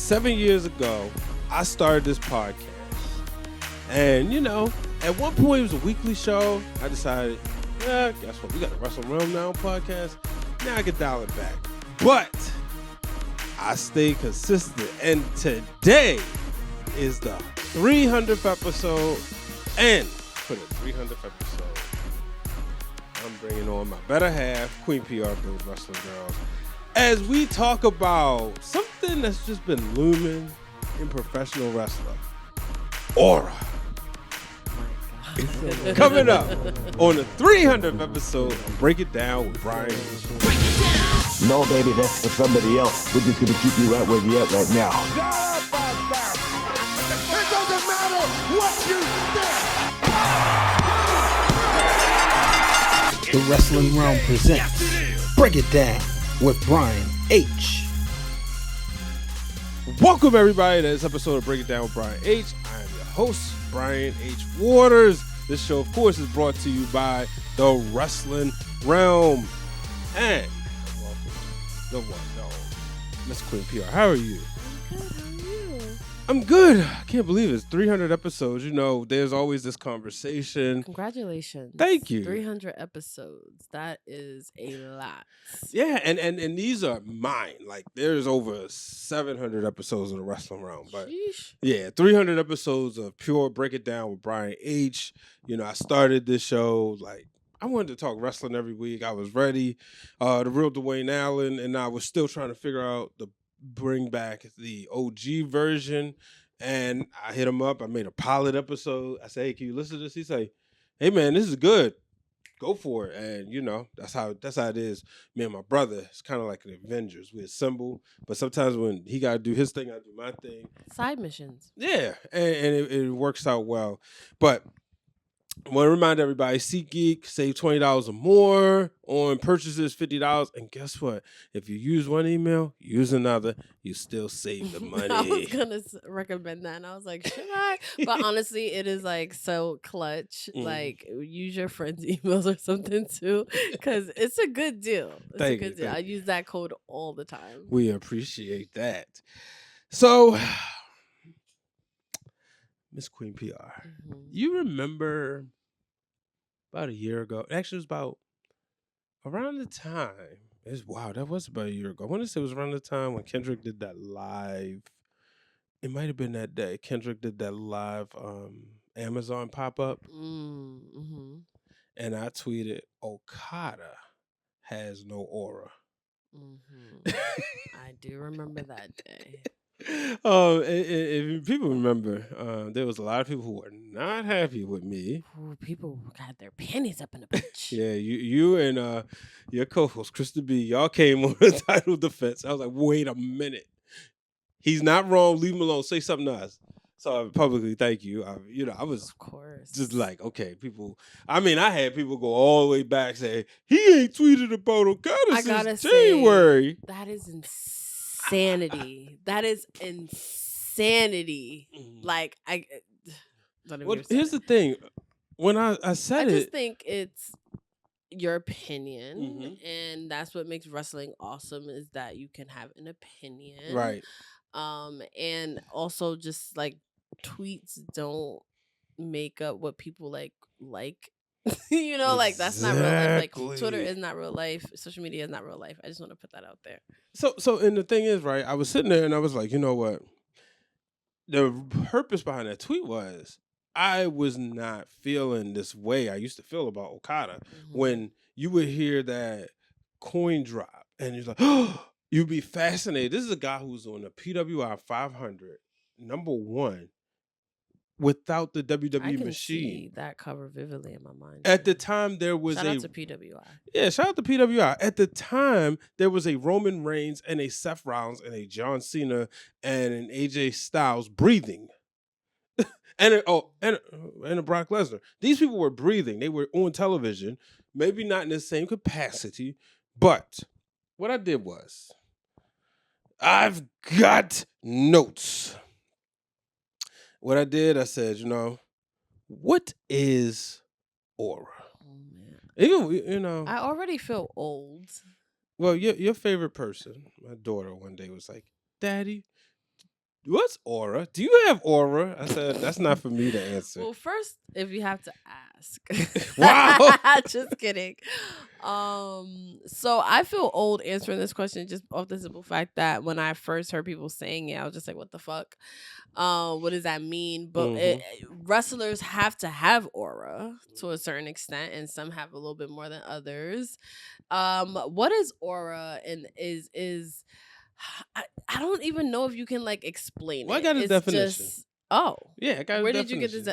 7 years ago, I started this podcast. And, at one point it was a weekly show. I decided, guess what? We got a Wrealm now podcast. Now I can dial it back. But I stayed consistent. And today is the 300th episode. And for the 300th episode, I'm bringing on my better half, Queen P.R. Build Wrestling Girls, as we talk about something that's just been looming in professional wrestling. Aura. Coming up on the 300th episode of Break It Down with Brian. No, baby, that's for somebody else. We're just going to keep you right where you're at right now. It doesn't matter what you think. The Wrestling Wrealm presents Break It Down with Brian H. Welcome, everybody, to this episode of Break It Down with Brian H. I am your host, Brian H. Waters. This show, of course, is brought to you by the Wrestling Wrealm. And welcome the one, Miss Queen P.R. How are you? I'm good. I can't believe it's 300 episodes. There's always this conversation. Congratulations. Thank you. 300 episodes. That is a lot. Yeah, and these are mine. Like, there's over 700 episodes of the Wrestling Wrealm. But Sheesh. yeah, 300 episodes of pure Break It Down with Brian H. I started this show, I wanted to talk wrestling every week. I was ready. The real Dwayne Allen, and I was still trying to figure out bring back the OG version. And I hit him up. I made a pilot episode. I said, hey, can you listen to this? He say, hey, man, this is good. Go for it. And, that's how it is. Me and my brother, it's kind of like an Avengers. We assemble. But sometimes when he got to do his thing, I do my thing. Side missions. Yeah. And it works out well. But I want to remind everybody, SeatGeek, save $20 or more on purchases, $50. And guess what? If you use one email, use another, you still save the money. I was going to recommend that. And I was like, should I? But honestly, it is so clutch. Use your friend's emails or something too. Because it's a good deal. It's a good deal. I use that code all the time. We appreciate that. So, Miss Queen PR, you remember about a year ago, actually it was about around the time, that was about a year ago. I want to say it was around the time when Kendrick did that live, it might have been that day, Kendrick did that live Amazon pop-up. Mm-hmm. And I tweeted, Okada has no aura. Mm-hmm. I do remember that day. If people remember, there was a lot of people who were not happy with me. Ooh, people got their panties up in a bunch. Yeah, you and your co-host Krista B, y'all came on the title defense. I was like, wait a minute, he's not wrong. Leave him alone. Say something to us. So I publicly thank you. I was of course just like, okay, people. I mean, I had people go all the way back saying he ain't tweeted about Okada since January. That is insanity. That is insanity. Like, I don't even here's the thing. When I said I just think it's your opinion, and that's what makes wrestling awesome, is that you can have an opinion, right? And also just tweets don't make up what people like. That's not real life. Twitter is not real life. Social media is not real life. I just want to put that out there. So and the thing is, right, I was sitting there and I was like, you know what? The purpose behind that tweet was I was not feeling this way I used to feel about Okada. When you would hear that coin drop and you're like, oh, you'd be fascinated. This is a guy who's on the PWI 500, number one, without the WWE I can machine. See that cover vividly in my mind. At the time, there was shout out to PWI. Yeah, shout out to PWI. At the time, there was a Roman Reigns and a Seth Rollins and a John Cena and an AJ Styles breathing. and a Brock Lesnar. These people were breathing. They were on television, maybe not in the same capacity, but what I did was I've got notes. What I did, I said, what is aura? Oh, man. Even, I already feel old. Well, your favorite person, my daughter one day was like, Daddy, What's aura? Do you have aura? I said, that's not for me to answer. Well, first, if you have to ask. Wow. Just kidding. So I feel old answering this question just off the simple fact that when I first heard people saying it, I was just like, what the fuck? What does that mean? But wrestlers have to have aura to a certain extent, and some have a little bit more than others. What is aura and is I don't even know if you can like explain Well, it. I got a It's definition. Just, Yeah, I got a where definition. did you get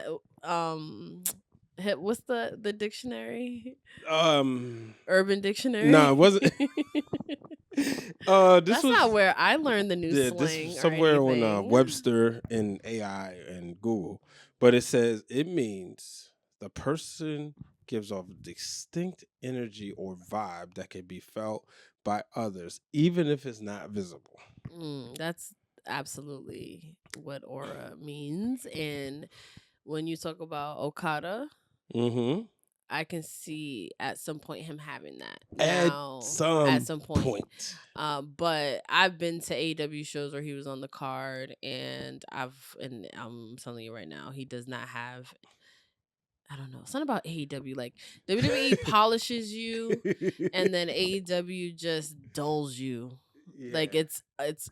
this? What's the dictionary? Urban Dictionary. No, it wasn't. That's not where I learned the new slang. This somewhere or on Webster and AI and Google, but it says it means the person gives off distinct energy or vibe that can be felt by others, even if it's not visible. That's absolutely what aura means. And when you talk about Okada, I can see at some point him having that. At some point. But I've been to AEW shows where he was on the card, and I'm telling you right now, he does not have. I don't know. Something about AEW. Like WWE polishes you, and then AEW just dulls you. Yeah. Like it's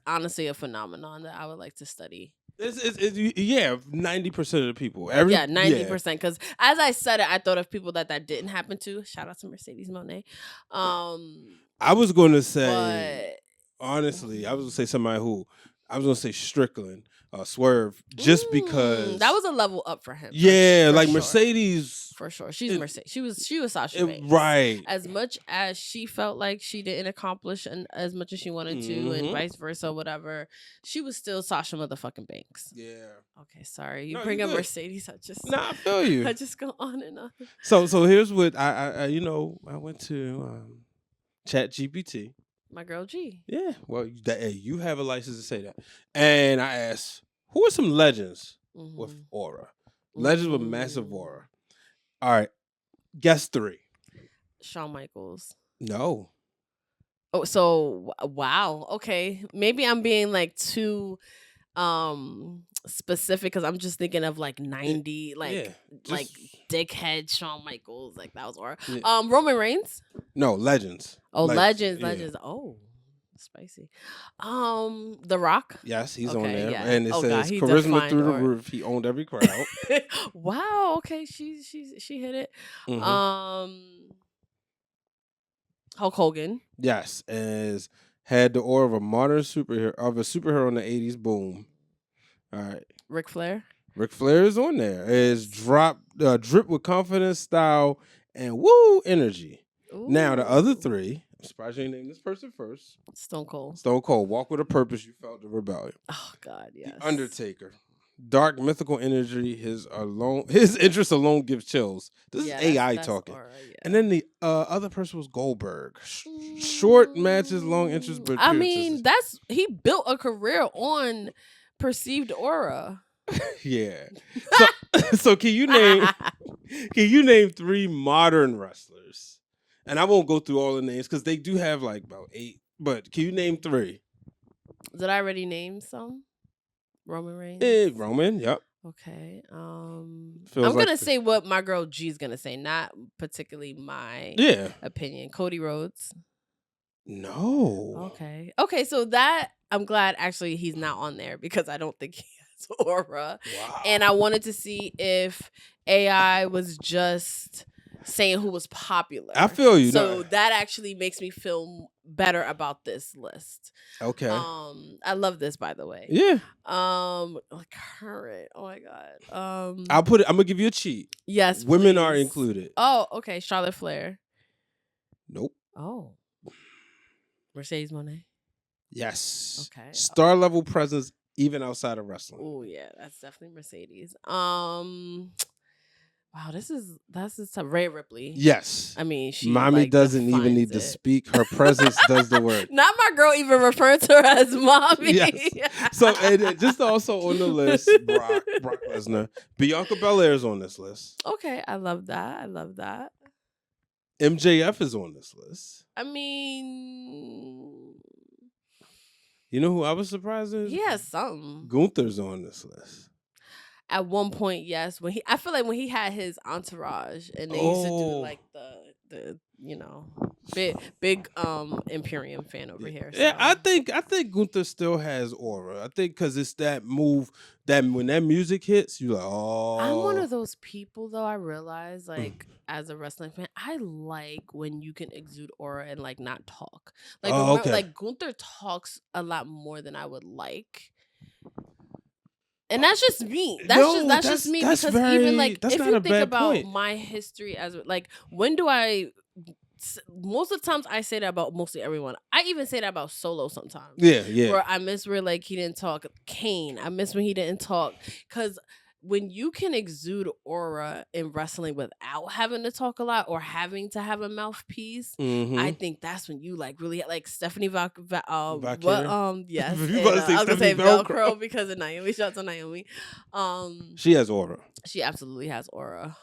honestly a phenomenon that I would like to study. Yeah, 90% of the people. 90%. Because as I said it, I thought of people that didn't happen to. Shout out to Mercedes Moné. I was going to say, honestly, I was going to say somebody who, I was going to say Strickland, Swerve, just because. That was a level up for him. Yeah, for like sure. Mercedes. For sure. She's Mercedes. She was Sasha Banks. Right. As much as she felt like she didn't accomplish as much as she wanted to, and vice versa, whatever, she was still Sasha motherfucking Banks. Yeah. Okay, sorry. You bring up good. Mercedes, I feel you. I just go on and on. So here's what I went to ChatGPT. My girl G. Yeah. Well, you have a license to say that. And I asked, who are some legends with aura? Legends with massive aura. All right. Guess 3. Shawn Michaels. No. Oh, so wow. Okay. Maybe I'm being like too specific because I'm just thinking of like 90, like dickhead Shawn Michaels. Like that was aura. Yeah. Roman Reigns? No, legends. Oh, legends. Oh. Spicy. The Rock. Yes, he's on there, and it says charisma through the roof. He owned every crowd. Wow. Okay, she hit it. Hulk Hogan. Yes, had the aura of a modern superhero in the 80s. Boom. All right. Ric Flair. Ric Flair is on there. Is drip with confidence, style, and woo energy. Ooh. Now the other 3. I'm surprised you didn't name this person first. Stone Cold. Walk with a purpose. You felt the rebellion. Oh God, yes. The Undertaker. Dark mythical energy. His interest alone gives chills. This is AI talking. Yeah. And then the other person was Goldberg. Short matches, long interest. But I mean, he built a career on perceived aura. Yeah. So can you name 3 modern wrestlers? And I won't go through all the names because they do have like about 8. But can you name 3? Did I already name some? Roman Reigns? Roman, yep. Okay. I'm going to say what my girl G's going to say, not particularly my opinion. Cody Rhodes. No. Okay, so that, I'm glad actually he's not on there because I don't think he has aura. Wow. And I wanted to see if AI was just saying who was popular. I feel you. So that actually makes me feel better about this list. Okay. I love this, by the way. Yeah. Current. Oh my God. I'm gonna give you a cheat. Yes. Women are included. Oh, okay. Charlotte Flair. Nope. Oh. Mercedes Moné. Yes. Okay. Star level presence even outside of wrestling. Oh yeah, that's definitely Mercedes. Wow, that's tough. Rhea Ripley. Yes. I mean, she mommy doesn't even need to speak. Her presence does the work. Not my girl even referring to her as mommy. Yes. So, and just also on the list, Brock Lesnar. Bianca Belair is on this list. Okay, I love that. MJF is on this list. I mean, You know who I was surprised is? He has something. Gunther's on this list. At one point, yes. I feel like when he had his entourage and they used to do like the big Imperium fan over here. So. Yeah, I think Gunther still has aura. I think because it's that move that when that music hits, you like, oh. I'm one of those people though. I realize like as a wrestling fan, I like when you can exude aura and like not talk. Like like Gunther talks a lot more than I would like. And that's just me. That's just me because even like if you think about my history as like when do I most of the times I say that about mostly everyone. I even say that about Solo sometimes. Yeah. Where I miss where like he didn't talk. Kane, I miss when he didn't talk. Because when you can exude aura in wrestling without having to talk a lot or having to have a mouthpiece, I think that's when you like really like Stephanie yes. and, I was gonna say Velcro because of Naomi. Shout out to Naomi. She has aura. She absolutely has aura.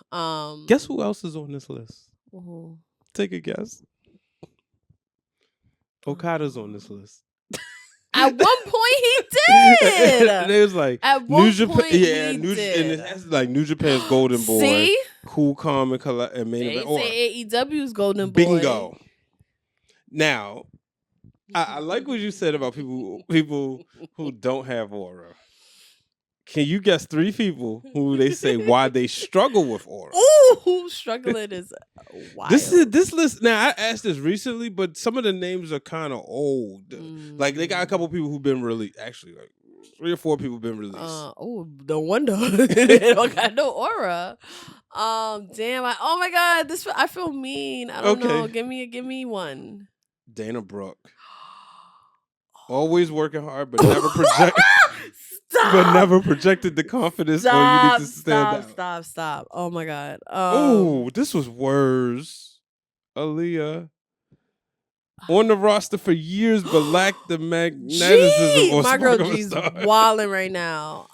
Guess who else is on this list? Who? Take a guess. Okada's on this list. At one point he did. And it was like at one New Japan, point yeah, he New, did. and it has like New Japan's Golden Boy, See? Cool, Calm, and Main Event. They say AEW's Golden Boy. Bingo. Now, I like what you said about people who don't have aura. Can you guess 3 people who they say why they struggle with aura? Ooh, struggling is wild. This list. Now I asked this recently, but some of the names are kind of old. Like they got a couple people who've been released. Actually, like 3 or 4 people been released. No wonder they don't got no aura. Damn. Oh my God. I feel mean. I don't know. Give me one. Dana Brooke. Always working hard, but never project. Stop. But never projected the confidence or you need to stand out. Stop. Oh my God. This was worse. Aaliyah. On the roster for years, but lacked the magnetism or my girl G's wilding right now.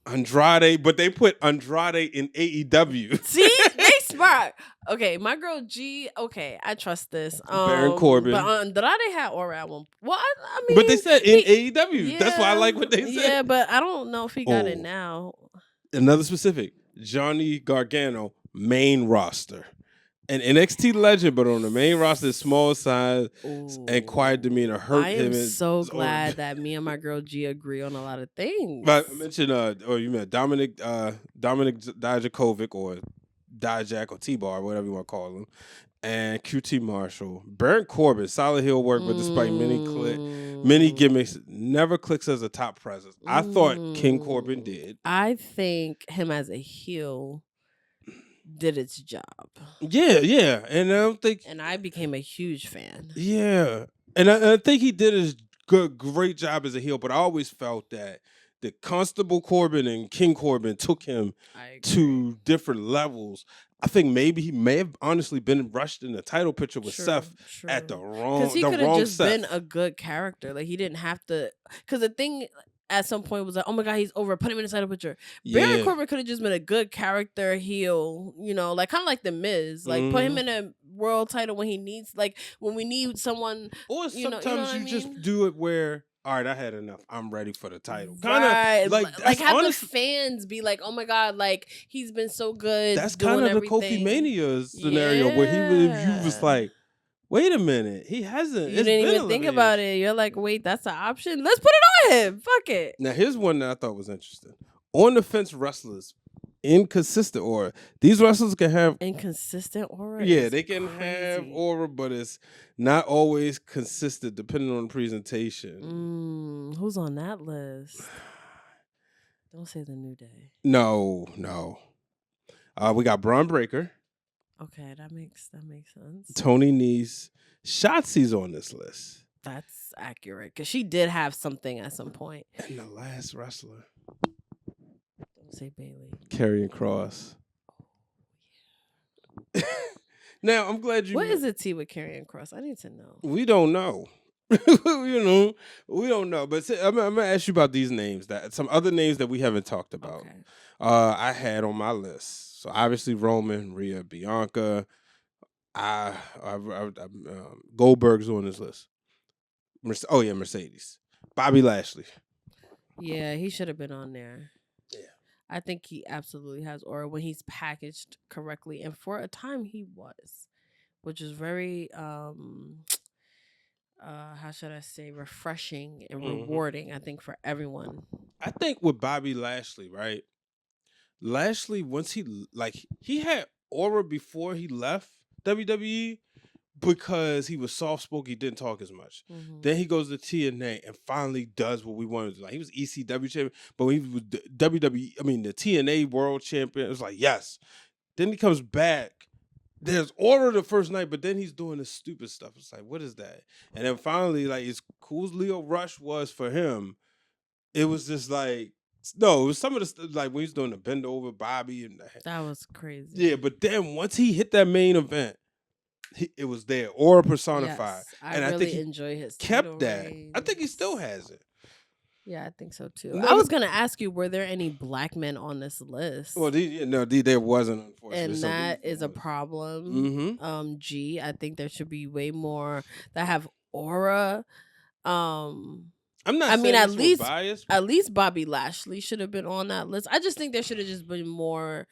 Andrade, but they put Andrade in AEW. See? They smart. Okay, my girl G, okay, I trust this. Baron Corbin. But Andrade had aura at one. Well, I mean, but they said in AEW. That's why I like what they said. Yeah, but I don't know if he got it now. Another specific. Johnny Gargano, main roster. An NXT legend, but on the main roster, small size and quiet demeanor hurt him. I am so glad that me and my girl G agree on a lot of things. But I mentioned, you meant Dominic Dijakovic or Dijak or T-Bar, whatever you want to call him, and QT Marshall. Baron Corbin, solid heel work, but despite many gimmicks, never clicks as a top presence. I thought King Corbin did. I think him as a heel did its job. Yeah, and I don't think, and I became a huge fan. Yeah, and I think he did his great job as a heel, but I always felt that the Constable Corbin and King Corbin took him to different levels. I think maybe he may have honestly been rushed in the title picture with Seth at the wrong. Because he could have just been a good character. Like he didn't have to. Because the thing at some point was like, oh my God, he's over. Put him in the title picture. Baron Corbin could have just been a good character heel, like kind of like the Miz. Like put him in a world title when he needs, like when we need someone. Or sometimes you just do it where, all right, I had enough. I'm ready for the title. Kind of like have the fans be like, oh my God, like he's been so good. That's kind of the Kofi Mania scenario where you was like, wait a minute, he hasn't. You didn't even think about it. You're like, wait, that's an option. Let's put it on him. Fuck it. Now here's one that I thought was interesting. On the fence wrestlers, inconsistent aura. These wrestlers can have inconsistent aura. Yeah, they can have aura, but it's not always consistent depending on the presentation. Who's on that list? Don't say the New Day. No. We got Braun Breaker. Okay, that makes sense. Tony Nese. Shotzi's on this list. That's accurate because she did have something at some point. And the last wrestler. Don't say Bailey. Karrion Kross. Now I'm glad you. What is the tea with Karrion Kross? I need to know. We don't know. We don't know. But I'm gonna ask you about these names, that some other names that we haven't talked about. Okay. I had on my list. So obviously Roman, Rhea, Bianca. Goldberg's on this list. Mercedes. Bobby Lashley. Yeah, he should have been on there. Yeah. I think he absolutely has aura when he's packaged correctly, and for a time he was, which is very how should I say, refreshing and rewarding. I think for everyone. I think with Bobby Lashley, right? Lashley, once he had aura before he left WWE because he was soft spoken, he didn't talk as much. Then he goes to TNA and finally does what we wanted to do. Like, he was ECW champion, but when he was WWE, the TNA world champion, it was like, yes. Then he comes back. There's aura the first night, but then he's doing this stupid stuff. It's like, what is that? And then finally, like, as cool as Leo Rush was for him, it was just like, no, it was some of the stuff, like when he's doing the bend over Bobby and that was crazy. Yeah, but then once he hit that main event, it was there, aura personified. Yes, I really enjoy his kept that. Reigns. I think he still has it. Yeah, I think so too. I was gonna ask you, were there any black men on this list? Well, there wasn't, unfortunately. And that is a problem. Mm-hmm. I think there should be way more that have aura. I'm not. At least Bobby Lashley should have been on that list. I just think there should have just been more,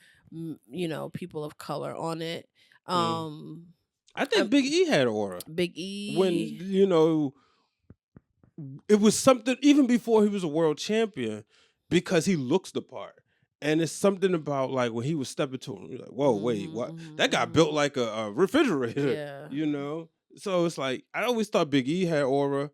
people of color on it. I think Big E had aura. Big E, when it was something even before he was a world champion, because he looks the part. And it's something about, like, when he was stepping to him, you're like, whoa, wait, what? That guy built like a refrigerator. Yeah. So it's like, I always thought Big E had aura.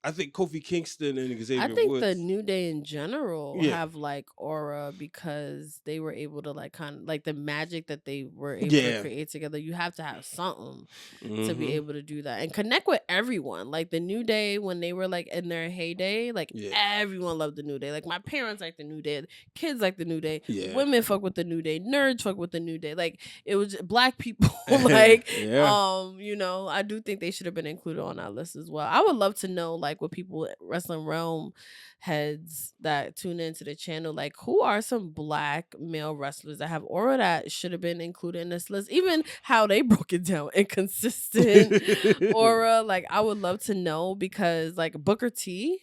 I think Kofi Kingston and Xavier Woods. I think the New Day in general have like aura because they were able to like kind of like the magic that they were able to create together. You have to have something to be able to do that and connect with everyone. Like the New Day, when they were like in their heyday, like everyone loved the New Day. Like my parents like the New Day, kids like the New Day, women fuck with the New Day, nerds fuck with the New Day. Like it was black people. Like I do think they should have been included on our list as well. I would love to know, like, with people, Wrestling Realm heads that tune into the channel, like, who are some black male wrestlers that have aura that should have been included in this list? Even how they broke it down, inconsistent aura. Like, I would love to know, because like Booker T.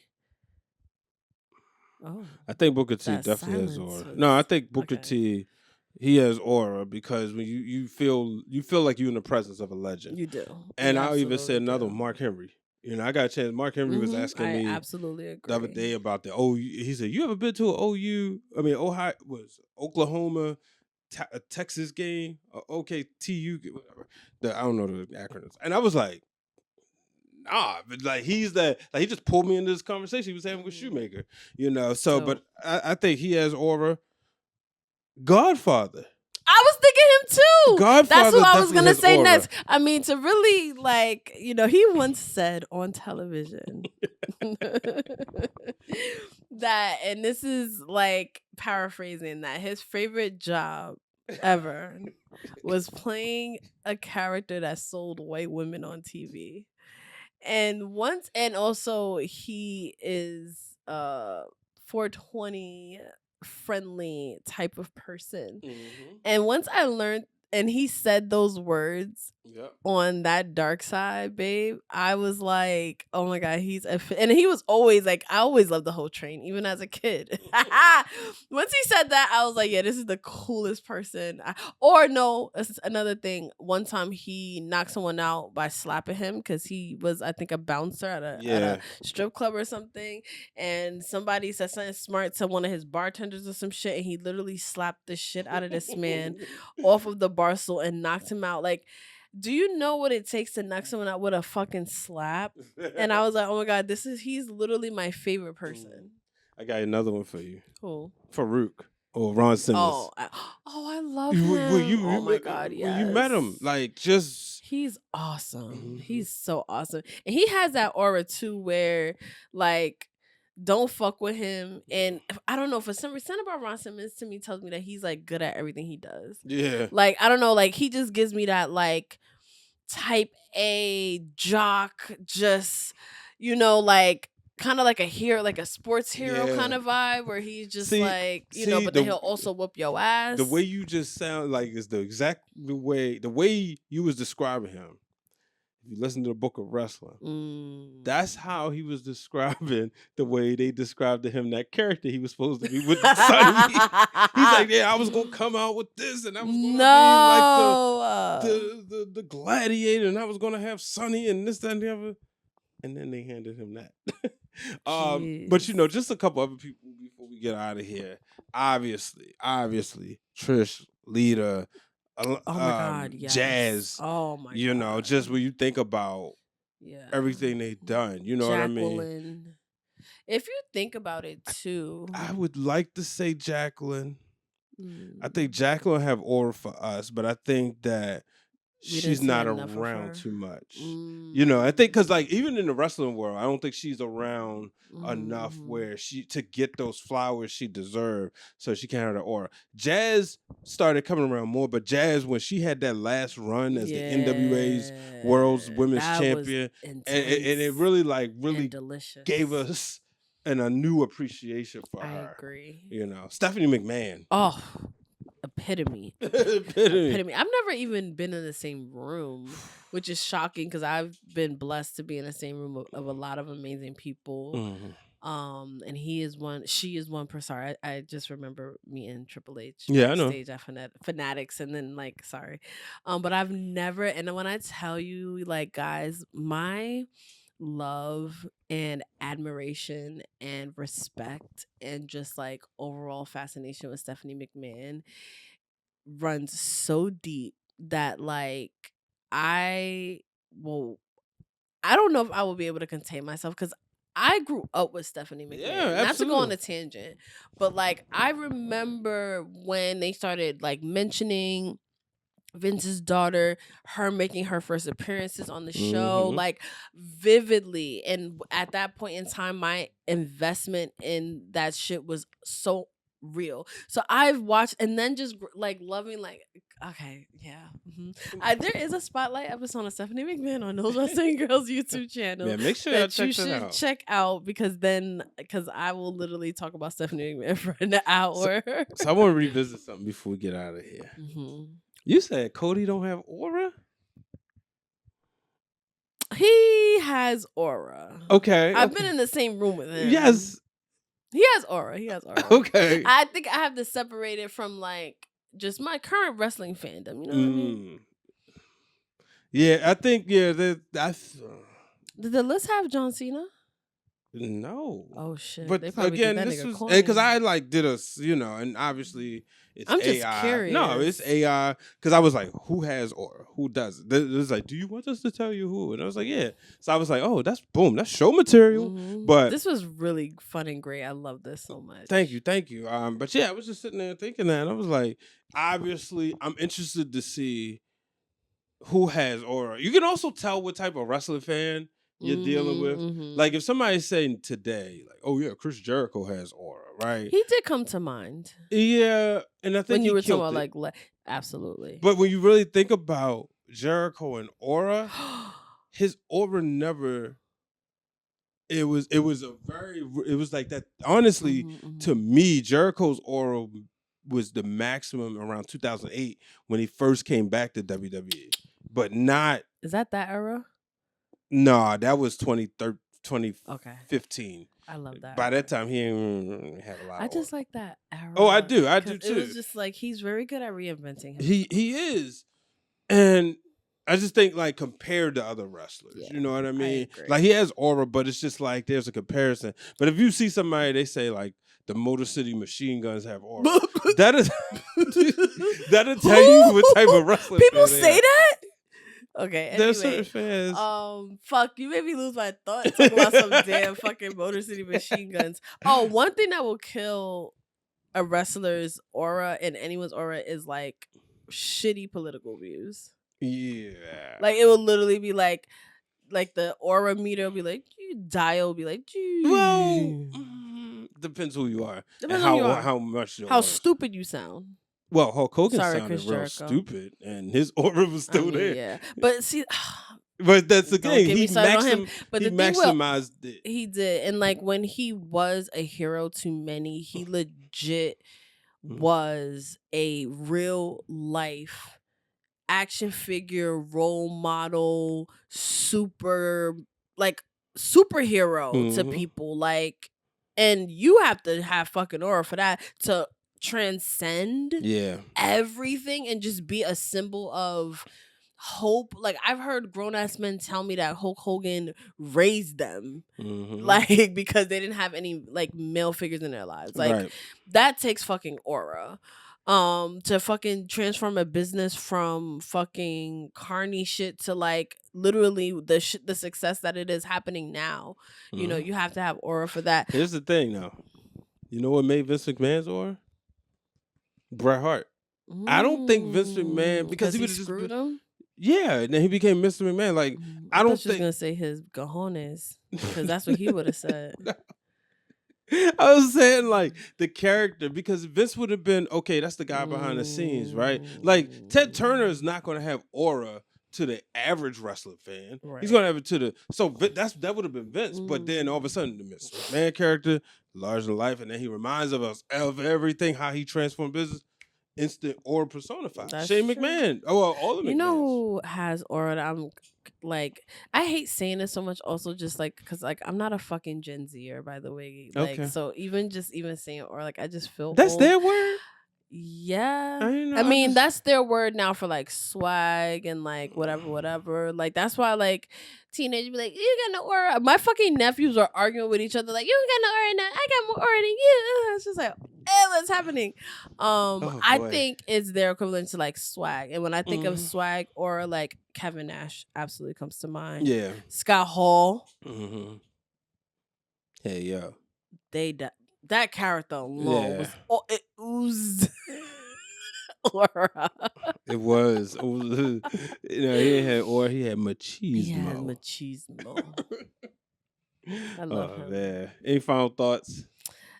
Oh, I think Booker T definitely has aura. No, I think Booker T, he has aura, because when you feel like you're in the presence of a legend. You do. And I'll even say another one, Mark Henry. I got a chance. Mark Henry was asking me absolutely agree. the other day about the OU. He said, "You ever been to an Ohio, Oklahoma, Texas game, OKTU, whatever." I don't know the acronyms. And I was like, nah, but like he just pulled me into this conversation he was having with Shoemaker, but I think he has aura. Godfather. I was thinking him too. Godfather. That's what I was gonna say next. I mean, to really, like, he once said on television that, and this is like paraphrasing, that his favorite job ever was playing a character that sold white women on TV. And also he is 420 friendly type of person. And once I learned, and he said those words on that dark side, babe, I was like, oh my God, and he was always like, I always loved the whole train, even as a kid. Once he said that, I was like, yeah, this is the coolest person. Another thing, one time he knocked someone out by slapping him because he was, I think, a bouncer at a strip club or something, and somebody said something smart to one of his bartenders or some shit, and he literally slapped the shit out of this man off of the bar stool and knocked him out. Like, do you know what it takes to knock someone out with a fucking slap? And I was like, oh my God, he's literally my favorite person. I got another one for you. Who? Farouk or Ron Simmons. I love him. Oh my God, yes. When you met him, like, just... He's awesome. He's so awesome. And he has that aura too where, like, don't fuck with him. And I don't know, for some reason about Ron Simmons, to me, tells me that he's like good at everything he does. Yeah. Like, I don't know, like he just gives me that like type A jock, just, like kind of like a hero, like a sports hero kind of vibe, where he's just but then he'll also whoop your ass. The way you just sound like is the way you was describing him. if you listen to the Book of Wrestling, that's how he was describing the way they described to him that character he was supposed to be with Sonny. He's like, yeah, I was gonna come out with this, and I was gonna be like the gladiator, and I was gonna have Sonny and this, that, and the other. And then they handed him that. But just a couple other people before we get out of here. Obviously, Trish, Lita, oh my God, yes. Jazz. Oh my God. God. Just when you think about everything they've done, you know Jacqueline. what I mean? If you think about it too. I would like to say Jacqueline. I think Jacqueline have aura for us, but I think that she's not around too much. I think because even in the wrestling world, I don't think she's around enough where to get those flowers she deserved, so she can't have the aura. Jazz started coming around more, but Jazz, when she had that last run as the NWA's World's Women's Champion, and it really gave us a new appreciation for her. I agree. Stephanie McMahon. Oh. Epitome. I've never even been in the same room, which is shocking because I've been blessed to be in the same room of a lot of amazing people. And she is one person. Sorry, I just remember meeting Triple H. Yeah, I know. Stage at Fanatics, and then but I've never. And when I tell you, guys, my love and admiration and respect and just overall fascination with Stephanie McMahon runs so deep that I don't know if I will be able to contain myself because I grew up with Stephanie McMahon. Yeah, not to go on a tangent, but I remember when they started mentioning Vince's daughter, her making her first appearances on the show, vividly. And at that point in time, my investment in that shit was so real. So I've watched and then just loving okay, yeah. There is a spotlight episode of Stephanie McMahon on Those Wrestling Girls YouTube channel. Yeah, make sure that you should check out because I will literally talk about Stephanie McMahon for an hour. So I want to revisit something before we get out of here. You said Cody don't have aura? He has aura. Okay. I've been in the same room with him. Yes. He has aura. Okay. I think I have to separate it from just my current wrestling fandom. You know what I mean? Yeah, I think Did the list have John Cena? No. Oh shit! But again, this was because I did and obviously it's I'm AI. Just curious. No, it's AI because I was like, who has aura? Who does it? It was like, do you want us to tell you who? And I was like, yeah. So I was like, oh, that's show material. But this was really fun and great. I love this so much. Thank you. But yeah, I was just sitting there thinking that, and I was like, obviously, I'm interested to see who has aura. You can also tell what type of wrestling fan you're dealing with. If somebody's saying today, oh yeah, Chris Jericho has aura, right? He did come to mind. Yeah, and I think when you were talking about absolutely. But when you really think about Jericho and aura, his aura never. It was like that. Honestly, to me, Jericho's aura was the maximum around 2008 when he first came back to WWE, but not. Is that era? No, that was 2015. Okay. I love that. By that time, he ain't had a lot. I just like that era. Oh, I do too. It was just he's very good at reinventing himself. He is, and I just think compared to other wrestlers, you know what I mean? He has aura, but it's just there's a comparison. But if you see somebody, they say the Motor City Machine Guns have aura. that'll tell you what type of wrestler. People say that. Okay, anyway. There's certain fans. Fuck, you made me lose my thought talking about some damn fucking Motor City Machine Guns. Oh, one thing that will kill a wrestler's aura and anyone's aura is shitty political views. Yeah. It will literally be the aura meter will be dial will be well, depends who you are. Depends and who you are. How much how stupid you sound. Well, Hulk Hogan sounded real stupid, and his aura was still there. Yeah, but see, but that's the thing. He maximized it. He did, and when he was a hero to many, he legit was a real life action figure role model superhero to people, like, and you have to have fucking aura for that to transcend everything and just be a symbol of hope. Like, I've heard grown-ass men tell me that Hulk Hogan raised them, like, because they didn't have any, like, male figures in their lives. Like, that takes fucking aura. To fucking transform a business from fucking carny shit to, like, literally the success that it is happening now. You know, you have to have aura for that. Here's the thing, though. You know what made Vince McMahon's aura? Bret Hart. I don't think Vince McMahon, because he would have just screwed him. Yeah, and then he became Mr. McMahon. Like, I don't think. I was gonna say his cojones, because that's what he would have said. I was saying, like, the character, because Vince would have been, okay, that's the guy behind the scenes, right? Like, Ted Turner is not going to have aura to the average wrestling fan. Right. He's going to have it to the, so that would have been Vince. But then all of a sudden, the Mr. McMahon character, larger than life, and then he reminds us of everything, how he transformed business. Instant aura personified. That's Shane McMahon. Oh, well, all of them. You know who has aura that I'm like, I hate saying this so much also, just like, because, like, I'm not a fucking Gen Zer, by the way. Like, so even saying aura, like, I just feel that's old. their word? Yeah. I mean, that's their word now for, like, swag and, like, whatever. Like, that's why, like, teenagers be like, you got no aura. My fucking nephews are arguing with each other, like, you got no aura now. I got more aura than you. It's just like, what's happening? I think it's their equivalent to, like, swag. And when I think of swag, aura, like, Kevin Nash absolutely comes to mind. Yeah. Scott Hall. Hey, yo. That character alone was, it oozed aura. It was. You know, he had aura. He had machismo. I love him. Man. Any final thoughts?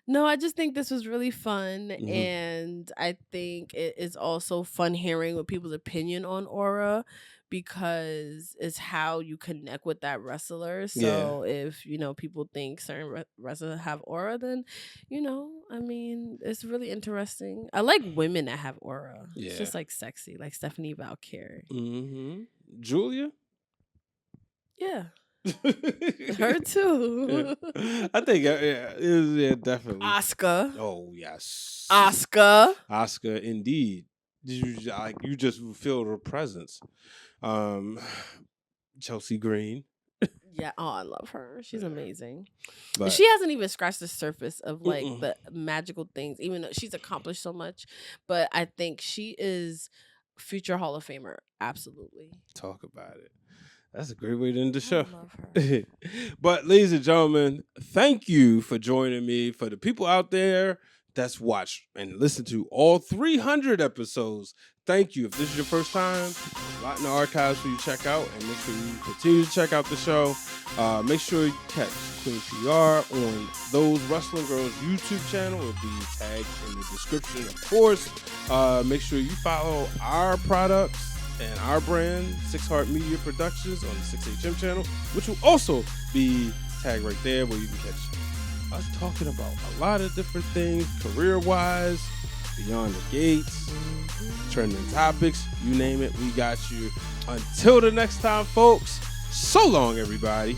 No, I just think this was really fun, and I think it is also fun hearing what people's opinion on aura, because it's how you connect with that wrestler. So if, you know, people think certain wrestlers have aura, then, you know, I mean, it's really interesting. I like women that have aura. Yeah. It's just, like, sexy, like Stephanie Valkyrie. Julia? Yeah. Her too. Yeah. I think definitely. Oscar. Oh yes. Oscar indeed. You just feel her presence. Chelsea Green. Yeah, I love her. She's amazing. But she hasn't even scratched the surface of, like, the magical things, even though she's accomplished so much. But I think she is future Hall of Famer. Absolutely. Talk about it. That's a great way to end the show. I love her. But ladies and gentlemen, thank you for joining me. For the people out there that's watched and listened to all 300 episodes, thank you. If this is your first time, a lot in the archives for you to check out, and make sure you continue to check out the show. Make sure you catch Queen P.R. on Those Wrestling Girls YouTube channel. It'll be tagged in the description, of course. Make sure you follow our products and our brand, Six Heart Media Productions, on the 6HM channel, which will also be tagged right there, where you can catch us talking about a lot of different things, career-wise, beyond the gates, trending topics, you name it, we got you. Until the next time, folks, so long, everybody.